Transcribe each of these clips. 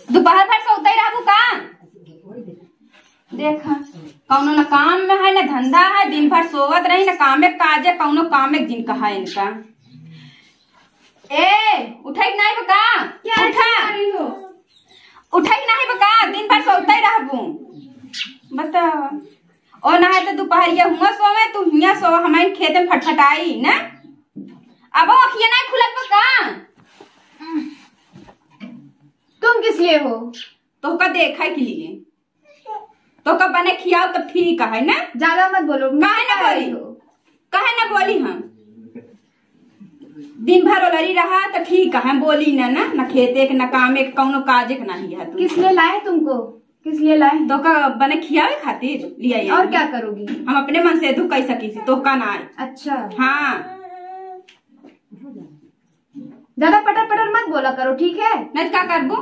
दोपहर भर सोते ही रहू का? देखा कौनो न काम में है न धंधा है, दिन भर सोवत रही न कामे काजे, कौनो कामे दिन कहा इनका। ए उठे नहीं बका? क्या उठा? उठे नहीं बका? दिन भर सोते ही रहू बताओ। और ना है तो दोपहर ये हुआ सोवे तू हिया सो, हमारे खेत में फटफटाई न। अब अखिया नहीं खुलत बका? तुम किस लिए हो? तो का देखा के लिए तो का बने खियाओ तो ठीक है ना। ज्यादा मत बोलो। काहे ना बोली हो? काहे ना बोली हम? दिन भर ओलरी रहा तो ठीक है, बोली न खेते के न कामे के कौनो काजे के नहीं है। किस लिए लाए तुमको? किस लिए लाए? तो का बने खियावे खातिर लिया। और क्या करोगी? हम अपने मन से दू कह सकी तो का ना। अच्छा हाँ ज्यादा पटर पटर मत बोला करो, ठीक है? नहीं क्या करबो?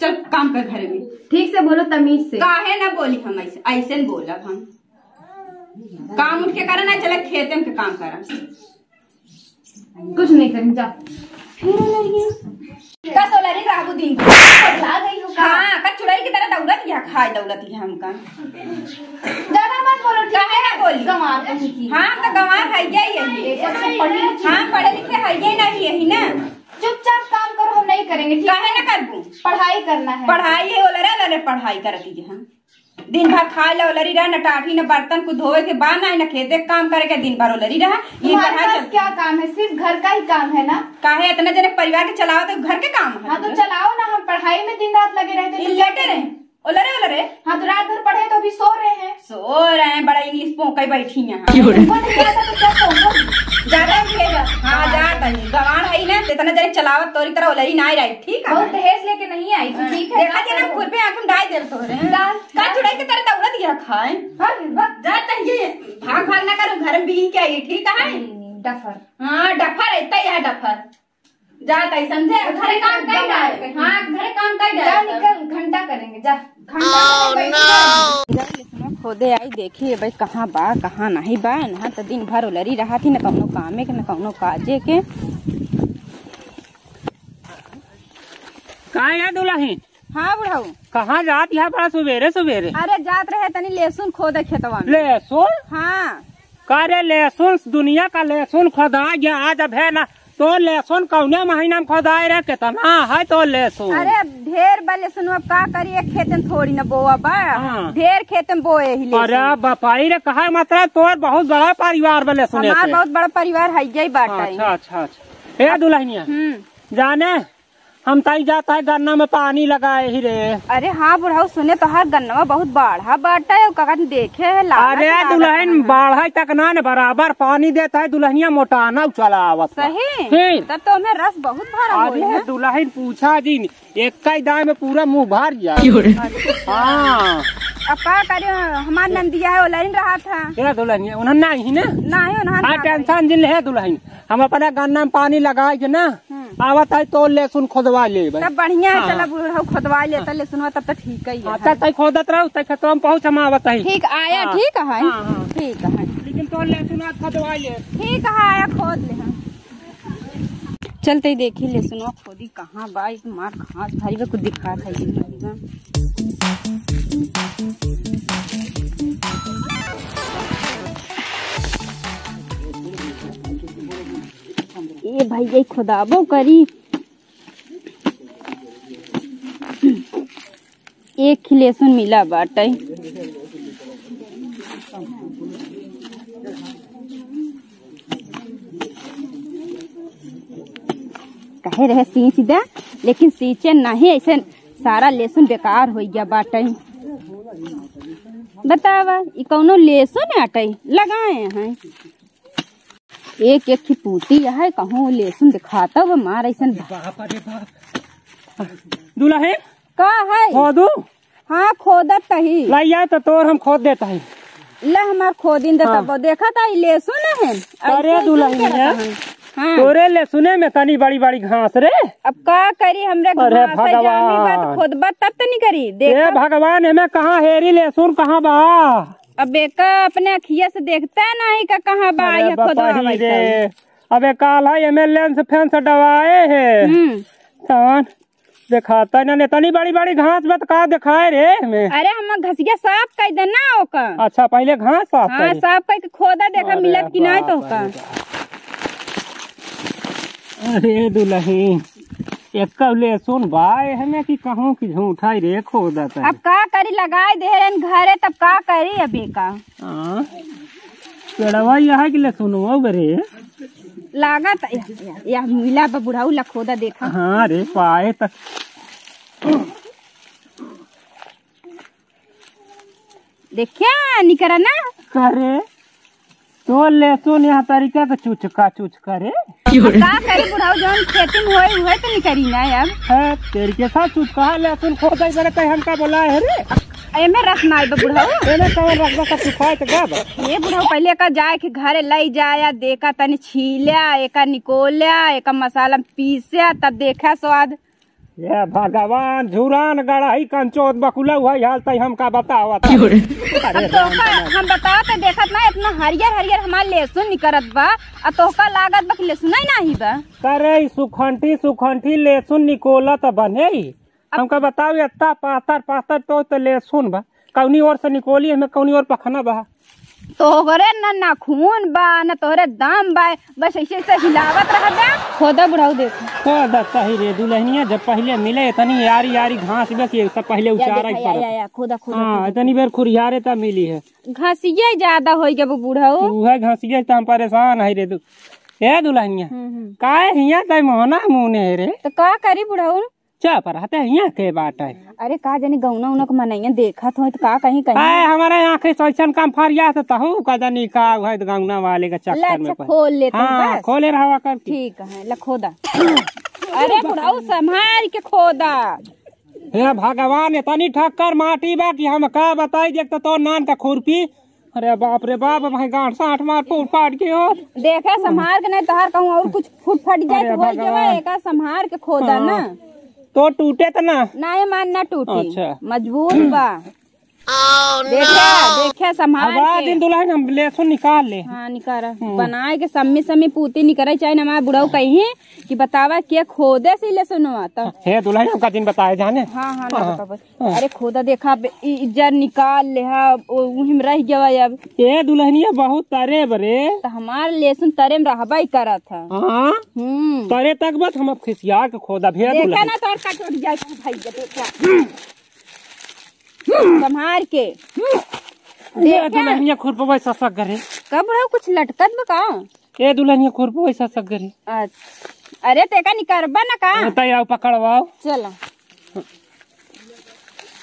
चल काम कर घर में। ठीक से बोलो, तमीज से। काहे ना बोली हम ऐसे बोला हम काम उठ के करा ना, चले खेते में के काम करा। कुछ नहीं करेंगे, जाओ। का सोलरी राबू दिन ला गई हो का? हाँ का चुड़ैल की तरह दौड़त या खाए दौड़त या हमका। ज्यादा मत बोलो, ठीक काहे ना बोली? गंवार कहीं की। हाँ तो गंवार है यही। हाँ पढ़े लिखे है ये नहीं यही ना। चुपचाप काम करो, हम नहीं करेंगे, ठीक काहे है? ना करबू? पढ़ाई करना है। पढ़ाई है ओलरे पढ़ाई करती है। दिन भर खाए ला ओलरी रहा, न टाठी न बर्तन को धोए के बाद ना, न खेते काम करे के दिन भर ओलरी रहा। ये पढ़ाई क्या काम है? सिर्फ घर का ही काम है ना? काहे इतना जने परिवार के चलाओ तो घर के काम है। हाँ तो चलाओ ना, हम पढ़ाई में दिन रात लगे रहते हैं। लेटे रहे ओलरे। हाँ तो रात भर पढ़े तो अभी सो रहे हैं। सो रहे हैं, बड़ा इंग्लिश पोंके बैठी है। तुमको नहीं आता तो क्या सोओगी? ज्यादा भेजा। हाँ जाता है गवान है ना, इतना जने चलावत तोरी तरह ओलरी ना रही। ठीक है बहुत दहेज लेके नहीं आई थी, ठीक है? देखा जे ना खुद पे आंख में डाल दे तो रे का चुड़ैल की तरह दौड़त या खाए। जाता है भाग ना करो, घर में बीन के आई। ठीक है डफर। हाँ डफर रहता है डफर। जाता है समझे? घरे काम कर डाल। हाँ घरे काम कर डाल। निकल, घंटा करेंगे, जा। खोदे आई देखिए भाई कहाँ बा कहाँ नहीं बा। ना तो दिन भर उलरी रहा थी, न कौनो कामे के न कौनो काजे के। कहाँ है दुल्हन? हाँ बुढ़ाऊ कहाँ जात यहाँ बड़ा सवेरे सवेरे? अरे जात रहे तनी लहसुन खोदे खेतवा में। लहसुन? हाँ करे लहसुन दुनिया का लहसुन खोदा गया आज अब है ना। तो लहसुन कौने महीना में खोदाए रहे कितना है तो लहसुन? अरे ढेर बा लहसुन, अब का करिए खेत में थोड़ी न बोआ बा। हाँ। ढेर खेत में बोए ही लहसुन। अरे बपाई रे कहा मतलब तोर बहुत बड़ा परिवार बा लहसुन। हमार बहुत बड़ा परिवार है यही बात है। अच्छा ए दुल्हनिया जाने हम तई जाता है गन्ना में पानी लगाए ही रे। अरे हाँ बुढ़ाऊ सुने तो हर गन्ना बहुत बाढ़ा बाटा है, का देखे है। अरे दुल्हन बाढ़ तक ना बराबर पानी देता है, दुल्हनिया मोटाना चला आवत। सही तब तो हमें रस बहुत भरा हुआ है। दुल्हन पूछा जी एक दाई में पूरा मुँह भर जाए। हाँ अब का करे, हमार नंदिया है ओलरी रहा था। दुल्हनिया उन्हें नहीं ना नहीं टेंशन जिन है दुल्हन। हम अपने गन्ना में पानी लगाए के ना आवत है तो लहसुन खोदवा ले। तब बढ़िया है। चला बुढ़ाऊ खोदवा लेता लहसुन तब तो ठीक है। तय खोदत रहो तय खतम पहुँच हम आवत है। ठीक आया। ठीक है ठीक है लेकिन तो लहसुन खोदवा ले। ठीक है आया खोद ले। चलते ही देखी लहसुन खोदी कहाँ बा। मार घास भारी बा कुछ दिखा था ये भाई यही खुदाबो करी। एक ही लहसुन मिला बाटे। कहे रहे सींच दे, लेकिन सींचे नहीं, ऐसे सारा लहसुन बेकार हो गया बाटे। बतावा ये कौनो लहसुन आटे लगाए हैं। एक एक की पूटी है कहूँ लहसुन दिखाता वो मार ऐसा। दुल्हन का है खोदू? हाँ खोदत ही लाइया तो तोर हम खोद देता है। ला हमार खोदिन देता। हाँ। देखा था लहसुन है। अरे दुल्हन हाँ। तोरे लहसुने में तनी बड़ी बड़ी घास रे। अब का करी हमरे भगवान खोदबा तब तो नहीं करी। देख भगवान हमें कहाँ हेरी लहसुन कहाँ बा। अब बेका अपने अखिया से देखता है नहीं का कहाँ बा ये खोदवा। अबे काल है एमएलएन से फैन से दवाए है। दिखाता ना तनी बड़ी बड़ी घास में तो का दिखाए रे में। अरे हम घसिया साफ कर देना ओकर। अच्छा पहले घास साफ हाँ करी। साफ करके खोदा देखा अरे मिलत कि नहीं तो का। अरे दुल्हन एक लहसुन बाय हमें कि कहूँ कि झूठाई रे खोदा था। अब का करी लगाए दे रहे घरे तब का करी अभी का। पेड़वा यहाँ कि लहसुन बरे लागत या मिला बुढ़ाऊ ला खोदा देखा। हाँ रे पाए तक देखिया निकरा ना करे तो लहसुन यहाँ तरीका तो चुचका चुच करे। का करे बुढ़ाऊ जौन खेती में होए तो निकरी ना अब। है तेरे के साथ चुचका लहसुन खोदा बरे तो हमका बोला है रे। एमे रस ना आइब बुढ़ाऊ। एने कवन रखबा का सुखाए तो गब। ये बुढ़ाऊ पहले का जाए के घरे लई जाया देखा तनी छीलिया एका निकोलिया एका मसाला पीसिया तब देखा स्वाद। ये भगवान झुरान गड़ाई कंचोत बकुला हुआ हाल तई हमका बतावा। अरे तोका हम बताओ तो देखत ना इतना हरियर हरियर हमार लहसुन निकरत बा आ तोका लागत बा कि लहसुन ही नहीं बा। करे सुखंठी सुखंठी लहसुन निकोला तो बने हमका बताओ इतना पातर पातर तो लहसुन बा कौनी ओर से निकोली हमें कौनी ओर पखना बा। तोहरे ना खून बा न तोहरे दाम बा बस ऐसे ऐसे हिलावत रहबे। खोदा बुढ़ाऊ देखो खोदा सही रे दुल्हनिया जब पहले मिले इतनी यारी यारी घास बे सब पहले उचारा ही पड़ा। खोदा खोदा हाँ इतनी बेर खुरियारे तब मिली है। घासिया ज्यादा हो गया बुढ़ाऊ। वह घासिया तो हम परेशान है रे ए दुल्हनिया काहे हिया तय मोहना मुने रे तो का करी बुढ़ाऊ। चा पर हते हिया के बात है। अरे का जानी गौना उना के मनैया देखत हो तो का कहीं कहीं आए हमारे आंखें सोचन काम फरिया से तहु का जानी का है गौना वाले का चक्कर में खोल लेते हाँ खोले रहा कर ठीक है ला खोदा। अरे बुढ़ाऊ संभाल के खोदा। हे भगवान इतनी ठक्कर माटी बा कि हम का बताई देख तो नान का खुरपी। अरे बाप रे बाप भाई गांठ साठ मार फूट फाट के हो देखा संभाल के नहीं तोहार कहूँ और कुछ फूट फट जाए तो हो जाए एका संभाल के खोदा ना तो टूटे तो ना ये मान ना टूटी। अच्छा मजबूत बा। देखा संभाल के। दिन दुल्हन हम लहसुन निकाल ले। हाँ निकारा बनाए के सम्मी सम्मी पूती निकरे चाहे ना बुढ़ाऊ कहीं कि बतावा के खोदे से लहसुन तो हे दुल्हन हमका दिन बताए जाने। हाँ हाँ ना अरे खोदा देखा इज्जत निकाल ले उहिम रह गया अब। ये दुल्हनिया बहुत तरे बरे तो हमार लहसुन तरे में रहबा ही करा था। हाँ तरे तक बस हम खिसिया के खोदा भेज देखा ना तो कटोट जाए भाई देखा संभाल के। दुल्हनिया खुरपा ससक करे कब है कुछ लटकत में का। ए दुल्हनिया खुरपा ससक करे। अच्छा अरे तेका निकरबा ना का तैयार पकड़वाओ चलो।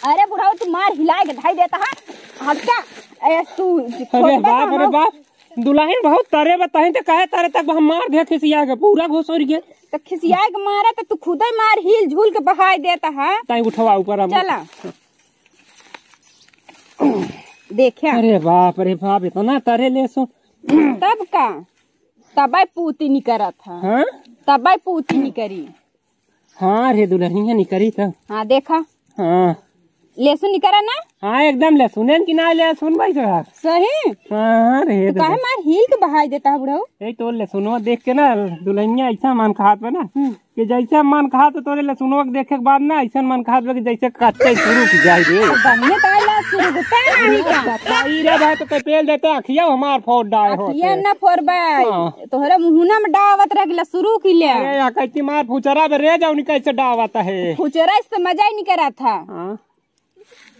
अरे बुढ़ाऊ तू मार हिलाए के ढाई देता है हटका तू। अरे बाप दुल्हन बहुत तरे बताए तो कहे तरे तक हम मार दे खिसिया के पूरा घुसोर गया तो खिसिया के मारा तो तू खुद ही मार हिल झूल के बहाई देता है। ताई उठवा ऊपर चला देखा। अरे बाप इतना तरे लहसुन तब का तबाई पूती निकरा था। हाँ तबाई पूती निकरी। हाँ रे दुल्हनिया निकरी था। हाँ देखा हाँ लहसुन निकरा ना। हाँ एकदम लहसुन की ना लहसुन भाई सही। हाँ रे तो काहे मार हिल के बहाई देता है बुढ़ाऊ। यही तो लहसुनवा देख के ना दुल्हनिया ऐसा मन खात बा ना कि जैसे मन खात तोरे लहसुनवा के देखे के बाद ना ऐसा मन खात बा कि जैसे कच्चे शुरू की जाए रे बनने काला शुरू होता है नहीं का रे भाई तो पेल देते अखिया हमार फोड़ डाए हो ये ना फोरबाई तोहरा मुहना में डावत रह गला शुरू की ले। अरे या कैसी मार फुचरा में रे जाओ कैसे डावत है फुचरा इससे मजा ही नहीं करा था।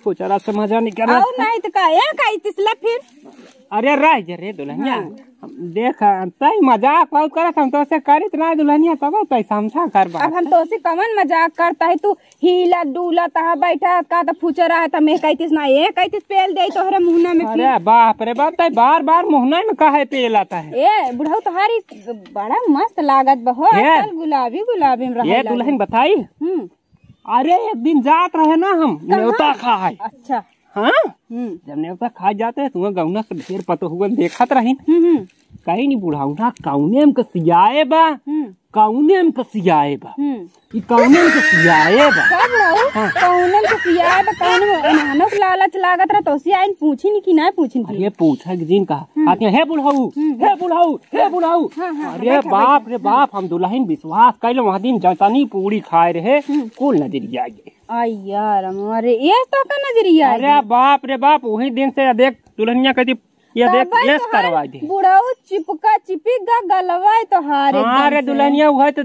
फुचरा से मजा नहीं करा और नहीं तो का तिसला फिर। अरे रह जा रे दुल्हनिया देख तय मजाक बहुत करत हम तो से करित ना दुल्हनिया तब तय समझा कर बा। अब हम तो से कमन मजाक करता है तू हिला डूला ता बैठा का तो फुचरा है त मैं कहतिस ना ये कहतिस पेल दे तोहरा मुहना में। अरे बाप रे बाप तय बार बार मुहना में काहे पेल आता है। ए बुढ़ऊ तोहारी बड़ा मस्त लागत बा हो गुलाबी गुलाबी में रहा। ये दुल्हन बताई अरे एक दिन जात रहे ना हम न्योता खाए। अच्छा हाँ जब नेवता खा जाते है तुम्हें गौना से ढेर पतो हुआ देखत रही कहीं नहीं बुढ़ाऊ ना कौने में कसियाए बा कौने में कसियाए बा ई कौने में कसियाए बा कब रहू कौने में सियाए बा कौने में अनहनो के लालच लागत रहा तो सियाइन पूछी नहीं कि नहीं पूछी अरे पूछा कि जिन कहा आते हे बुढ़ाऊ हे बुढ़ाऊ हे बुढ़ाऊ अरे बाप हम दुल्हन विश्वास कैले वहाँ दिन जतनी पूरी खाए रहे कुल नजरिया गए आई यार अरे ये तो का नजरिया अरे बाप रे बाप वही दिन से देख दुल्हनिया कहती ये देख यस करवा दे बुढ़ाऊ चिपका चिपिक गलवा तो हारे अरे दुल्हनिया हुआ तो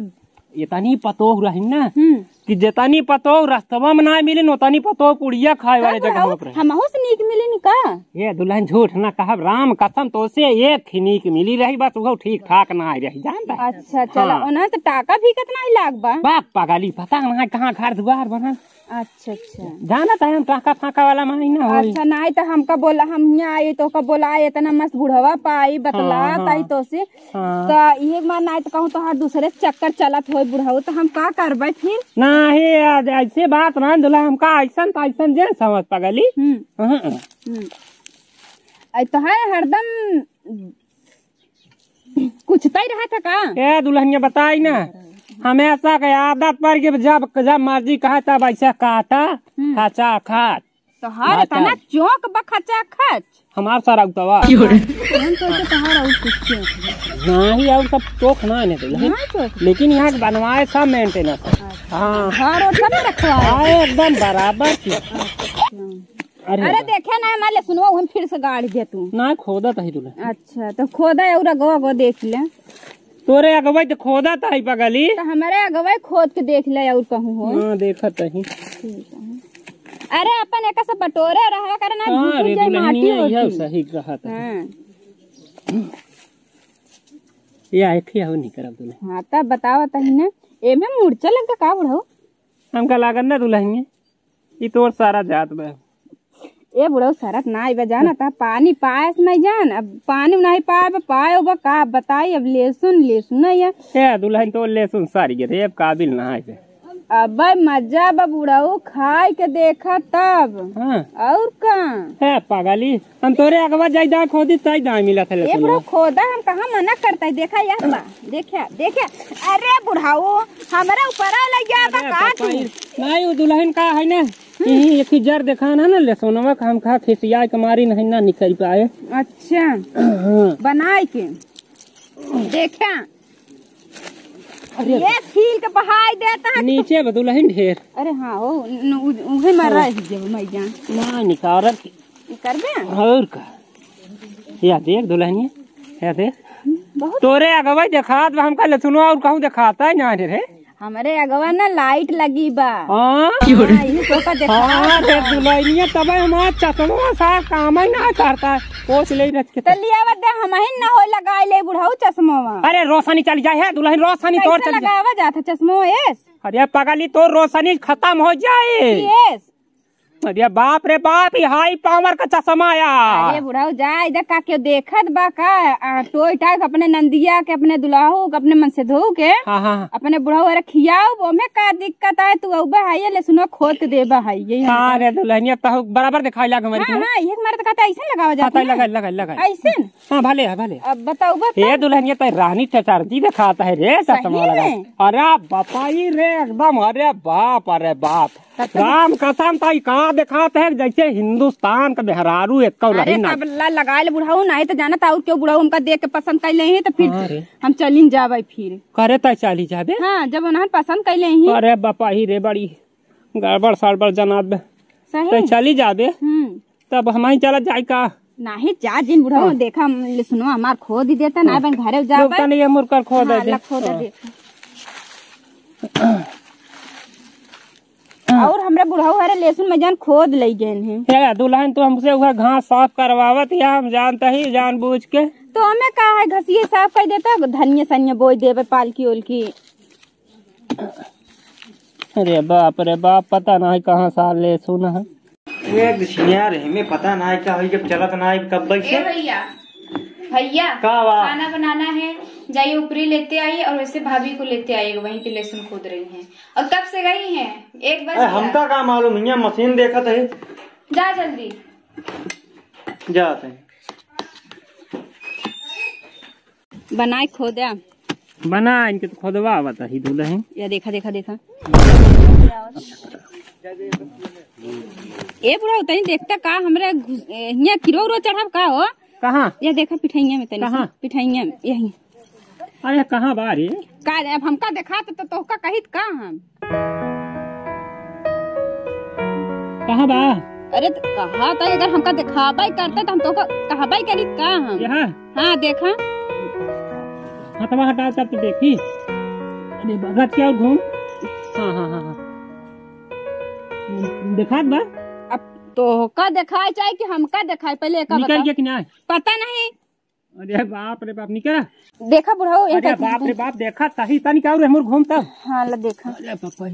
इतनी पतो रही ना कि जितनी पतो रास्तवा में ना मिली उतनी पतो पुड़िया खाए वाले जगह पर हमहु से नीक मिली नी का ये दुल्हन झूठ ना कहब राम कसम तो से एक नीक मिली रही बस वो ठीक ठाक ना आई रही जानता। अच्छा चलो उन्हें तो टाका भी कितना ही लाग बा बाप पागली पता ना कहाँ घर दुआर बना। अच्छा अच्छा जाना था हम टाका फाका वाला महीना हो। अच्छा नहीं तो हमका बोला हम यहाँ आए तो का बोला इतना मस्त बुढ़वा पाई बतला ताई तो से तो एक बार नहीं तो कहूँ तो हर दूसरे चक्कर चलत हो बुढ़ाऊ तो हम का करबे फिर नहीं ऐसे बात ना दुल्हा हमका ऐसा तो ऐसा जे समझ पगली तो है हरदम कुछ तय रहा था का ए दुल्हनिया बताई ना हमेशा के आदत पर के जब मर्जी कहा तब ऐसा काटा खचा खाच तो हर तना चौक बखचा खच हमार सारा उतवा हम तो तहार और कुछ नहीं और सब चौक ना ने तो लेकिन यहाँ के बनवाए सब मेंटेनेंस हाँ घर और सब रखवा एकदम बराबर अरे देखे ना हमारे सुनवा हम फिर से गाड़ी दे तू ना खोदा तही दुल्हन। अच्छा तो खोदा और गो देख ले तोरे अगवाई तो खोदा ताई पगली तो हमारे अगवाई खोद के देख ले और कहूँ हो हाँ देखा तही अरे अपन एक से बटोरे रहा करना अरे दुल्हनिया यह सही रहा था या एक ही हो नहीं करब दुल्हन। हाँ तब बताओ तही ना एमे मूर्छा लग का बुढ़ाऊ हमका लागत ना दुल्हनिया ये तोर सारा जात बा ए बुढ़ाऊ सरत ना आइबा जाना था पानी पाए नहीं जान अब पानी नहीं पाए पाए का बताई अब लेसुन है दुल्हन तो लेसुन सारी गे अब काबिल ना है अब मजा बा बुढ़ाऊ खाए के देखा तब हाँ और का है पागली हम तोरे अगवा जाई दा खोदी ताई दा मिला था ये बुढ़ाऊ खोदा हम कहाँ मना करता है देखा यार बा देखा अरे बुढ़ाऊ हमारा ऊपर लग गया बा का तू नहीं वो दुल्हन का है ना यही एक ही जर देखा ना ले सोनवा का हम खा खिसिया के मारी नहीं ना निकल पाए। अच्छा बनाए के देखा ये खील के बहाई देता है नीचे दुल्हन ढेर अरे हाँ हो उहे मर रहा है जब मैं जान ना निकाल करबे और का या देख दुल्हनिया या देख तोरे अगवा देखा हमका ले सुनो और कहूँ दिखाता है ना रे हमारे अगवा ना लाइट लगी बा दुल्हनिया तब हमारा चश्मा सा काम ही ना करता है पोछ ले हम ना हो लगाए ले बुढ़ाऊ चश्मा अरे रोशनी चली जाए है दुल्हन रोशनी तोड़ चली लगावा जाता चश्मा अरे पगली तो रोशनी खत्म हो जाए अरे बाप रे बाप हाई पावर का चश्मा यार अरे बुढ़ाऊ जा इधर का क्यों देखत बा का टोई टाक अपने नंदिया के अपने दुल्हाऊ के अपने मन से धो के अपने बुढ़ाऊ अरे खियाओ वो में का दिक्कत है तू अब है ले सुनो खोद दे बा है ये हां रे दुल्हनिया तो बराबर दिखाई लाग हमारी हां ये मारे तो कहता ऐसे लगावा जाता है लगा ऐसे हां भले अब बताओ ये दुल्हनिया तो रानी चचारजी दिखाता है रे चश्मा लगा अरे बापाई रे एकदम अरे बाप राम कसम ताई का दिखाते है जैसे हिंदुस्तान का बेहरारू एक लगा ले बुढ़ाऊ नहीं तो जाना था क्यों बुढ़ाऊ उनका देख के पसंद कर ले तो फिर हम चली जावे फिर करे तो चली जाबे हाँ जब उन्हें पसंद कर ले अरे बापा ही रे बड़ी गड़बड़ सड़बड़ जनाब तो चली जाबे तब हम ही चला जाए का नहीं जा जिन बुढ़ाऊ देखा सुनो हमार खोद ही देता ना घरे जावे मुर्कर खोद दे और हमरा बुढ़ाऊ हरे लेसुन में जान खोद ले गए हैं दुल्हन तो हमसे वह घास साफ करवावत या हम जानता ही जानबूझ के तो हमें कहा है घसिए साफ कर देता धनिया सनिया बोई देवे पालकी ओलकी अरे बाप पता नहीं कहाँ साल लेसुन है यार हमें पता नहीं क्या हुई जब चलत ना कब से भैया खाना बनाना है जाइए ऊपरी लेते आइए और वैसे भाभी को लेते आइएगा वहीं पे लहसुन खोद रही हैं और कब से गई हैं 1 बजे हमका का मालूम है मशीन देखा है जा जल्दी जाते हैं। बनाए खोदा बना इनके तो खोदवा बता ही दुल्हन। या देखा देखा देखा ए बुढ़ा तनी देखता का हमरा यहाँ किरो रो चढ़ाव का हो कहाँ ये देखा पिठाइया में तनी कहाँ? पिठाइया में यही अरे कहाँ बारी का अब हमका देखा तो तोहका कहित का हम कहाँ बा अरे कहा था अगर हमका दिखाबाई करता तो हम तो कहाबाई करित का हम यहाँ हाँ देखा हटवा हटा तब तो देखी। अरे बगत क्या घूम। हाँ हाँ हाँ हाँ दिखा बा अब तो का दिखाए चाहे कि हमका दिखाए पहले का निकल बता गया कि नहीं। पता नहीं अरे बाप रे बाप निकल। देखा बुढ़ाओ अरे बाप रे बाप देखा सही तनी क्या हमर घूम तब। हाँ ल देखा अरे पापा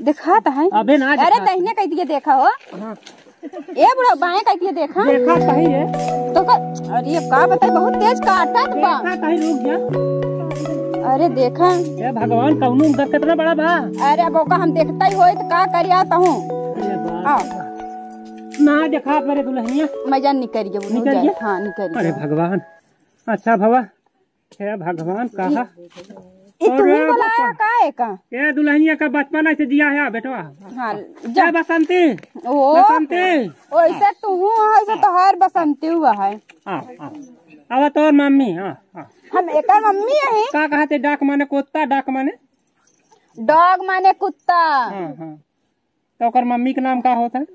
दिखा तो है अबे ना अरे दहिने कह दिए देखा हो हाँ। ए बुढ़ा बाएं कह दिए देखा देखा सही है तो का अरे ये का बताई बहुत तेज काटत बा देखा सही रुक गया। अरे देखा ए भगवान कौनो उनका कितना बड़ा बा। अरे अब ओका हम देखता ही होई तो का करिया हूँ अरे बाप ना देखा मेरे दुल्हनिया मैं जान निकल निकल गया गया? हाँ निकल अरे गया भगवान अच्छा भवा हे भगवान कहा ये तू ही बुलाया का है का ये दुल्हनिया का बचपन ऐसे दिया है बेटवा। हाँ जय बसंती ओ बसंती। वैसे तू है तो हर बसंती हुआ है हाँ हाँ अब तोर मम्मी हाँ हाँ हम एक मम्मी है का कहते डाक माने कुत्ता डाक माने डॉग माने कुत्ता हाँ हाँ तो ओकर मम्मी के नाम का होता है।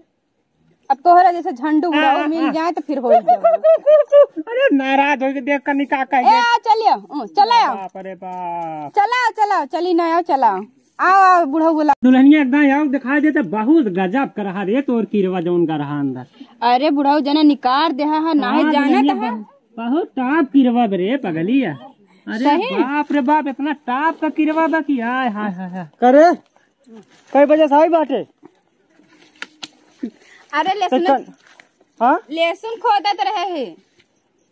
अब तोहरा जैसे झंडू बुढ़ाओ मिल जाए तो फिर हो जाए अरे नाराज हो के देख कर निकाह ए कहिए। आओ चलियो चला आओ बाप रे बाप चलाओ चलाओ चली ना आओ चलाओ आओ बुढ़ाऊ बोला दुल्हनिया एकदम यार दिखाई देते बहुत गजब कर रहा रे तोर कीरवा जौन का रहा अंदर। अरे बुढ़ाऊ जना निकार देहा है ना हाँ, जाना दुल्हनिया था बहुत टाप कीरवा रे पगलिया। अरे बाप रे बाप इतना टाप का कीरवा बा की हाय हाय हाय। करे कई बजे से आई बाटे। अरे लहसुन हाँ लहसुन खोदत रहे है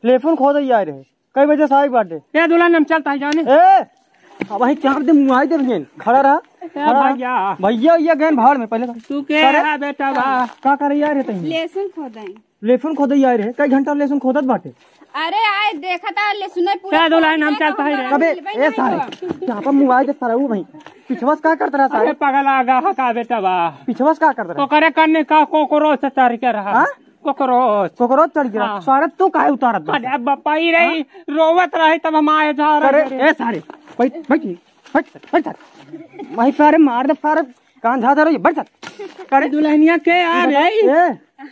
टेलीफोन खोद ही आए रहे। कई बजे से आई बाटे। ए दुल्हन हम चलता है जाने। ए अब वही 4 दिन मुआई दे रहे खड़ा रहा भैया भैया ये गए भाड़ में पहले तू के है बेटा बा का कर यार रे तई लहसुन खोदाई टेलीफोन खोद ही आए रहे। कई घंटा टेलीफोन खोदत बाटे। अरे आए देखा था लहसुन पूरा क्या दुल्हन हम चलता है रे। अबे ए सारे यहाँ पर मुआई दे सारा वो भाई पिछवास का करता रहा अरे सारे पगल आगा का बेटा बा पिछवास का करता रहा ओकरे करने का कोकरोच चढ़ के रहा कोकरोच कोकरोच चढ़ गिरा सारे तू काहे उतारत बा? अरे बपाई रही रोवत रही तब हम आए जा अरे रहे। ए सारे बैठ बैठ बैठ वही सारे मार दे सारे कान झाता रही बैठ अरे दुल्हनिया के यार ए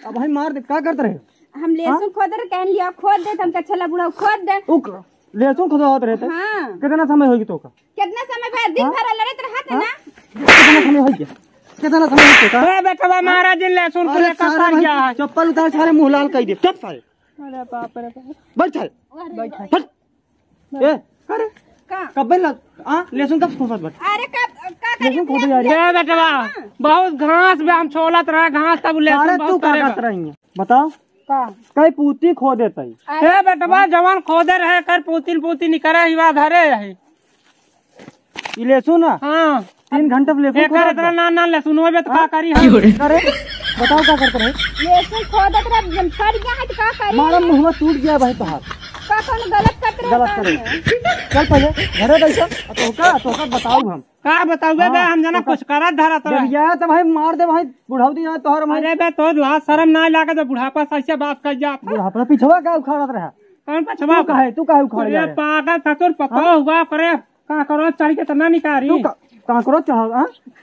अब भाई मार दे का करते रहे। हम लहसुन खोद रहे कहन लिया खोद दे हमका छला बुढ़ाऊ खोद दे लहसुन खुद होते रहते हाँ कितना समय होगी तो का कितना समय बाद दिन भर लड़त रहत है ना कितना समय हो गया कितना समय हो गया अरे बेटा बा महाराज जी लहसुन को लेकर सारे गया भाई चप्पल उतार सारे मुंह लाल कर दे चल सारे अरे बाप रे बाप बैठ सारे ए अरे का कब लग लहसुन कब खोसत बैठ अरे का लहसुन खोद यार ए बेटा बा बहुत घास में हम छोलत रहे घास तब सारे लहसुन तू बहुत का करेगा। करत रही बताओ का कई पूती खो देता ए बेटा बा जवान खोदे रहे कर पूती निकरे हिवा धरे रहे। ये लहसुन ना हाँ 3 घंटे लहसुन एक इतना ना लहसुन होबे तो का करी हम अरे बताओ क्या करते रहे। लहसुन खोदत रहे सर गया है तो का करी मारा मुंह टूट गया भाई तोहार का कौन गलत करत रहे गलत करे चल पहले घरे बैठ तो का बताओ हम का बताऊबे बे हम जना कुछ करत धरत जब रहे। गया तो भाई मार दे भाई बुढ़ाऊ यहाँ तोहर भाई अरे बे तो लाज शर्म ना लागे तो बुढ़ापा से ऐसे बात कर जा बुढ़ापा पिछवा का उखाड़त रहा कौन पछवा तू काहे उखाड़ जा अरे पागल ससुर पतो हुआ करे का करो चढ़ के तना निकारी कहाँ करो चाहो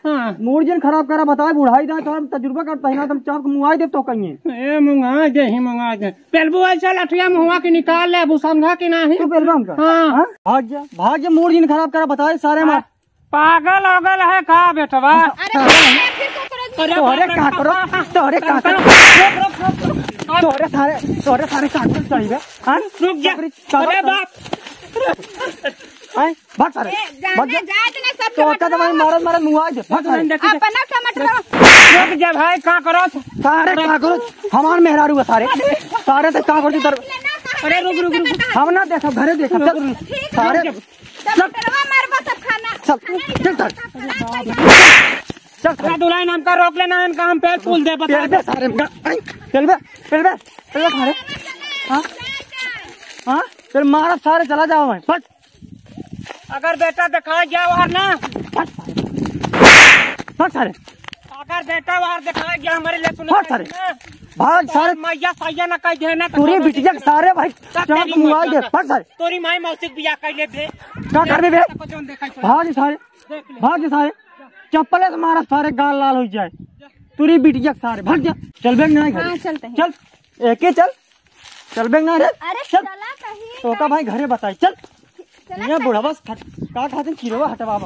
हाँ मूड जन खराब करा बताए बुढ़ाई दा तोहर तजुर्बा करता है ना तुम चाप मुआई दे तो कहिए ए मंगा दे ही मंगा दे पेलबू ऐसा लठिया मुआ के निकाल ले अबू समझा कि नहीं तू बेलबम का हाँ भाग जा मूड जन खराब करा बताए सारे मार पागल होगल है का बेटवा तोहरे का करो तोहरे का करो तोहरे सारे कागज चढ़ी गए हां रुक जा अरे बाप हां भाग सारे भाग जा तो का दवाई मारत मुआई दे भाग सारे अपना टमाटर रुक जा भाई का करो सारे का करो हमार मेहरारू है सारे सारे से का करो तर अरे रुक हम ना देखो घरे देखो चल सारे टमाटरवा मारबा सब खाना चल चल चल दुलाई नाम का रोक लेना इनका हम पेड़ पुल दे बता दे सारे चल बे सारे हाँ फिर मारा सारे चला जाओ मैं बस अगर बेटा दिखा गया वहां ना भाग सारे अगर बेटा वहां दिखा गया हमारे लिए सुन भाग सारे भाग सारे मैया साया ना कह देना तोरी बिटिया सारे भाई चाक मुआ दे भाग सारे तोरी माई मौसी बिया कर ले बे क्या कर बे भाग सारे चप्पल से मारा सारे गाल लाल हो जाए तोरी बिटिया सारे भाग जा चल बेग नहीं घर चलते हैं। चल एक ही चल बेग ना रे अरे चल चला कहीं तो का भाई घरे बताई चल यहाँ बुढ़ा बस का खाते खीरवा हटवा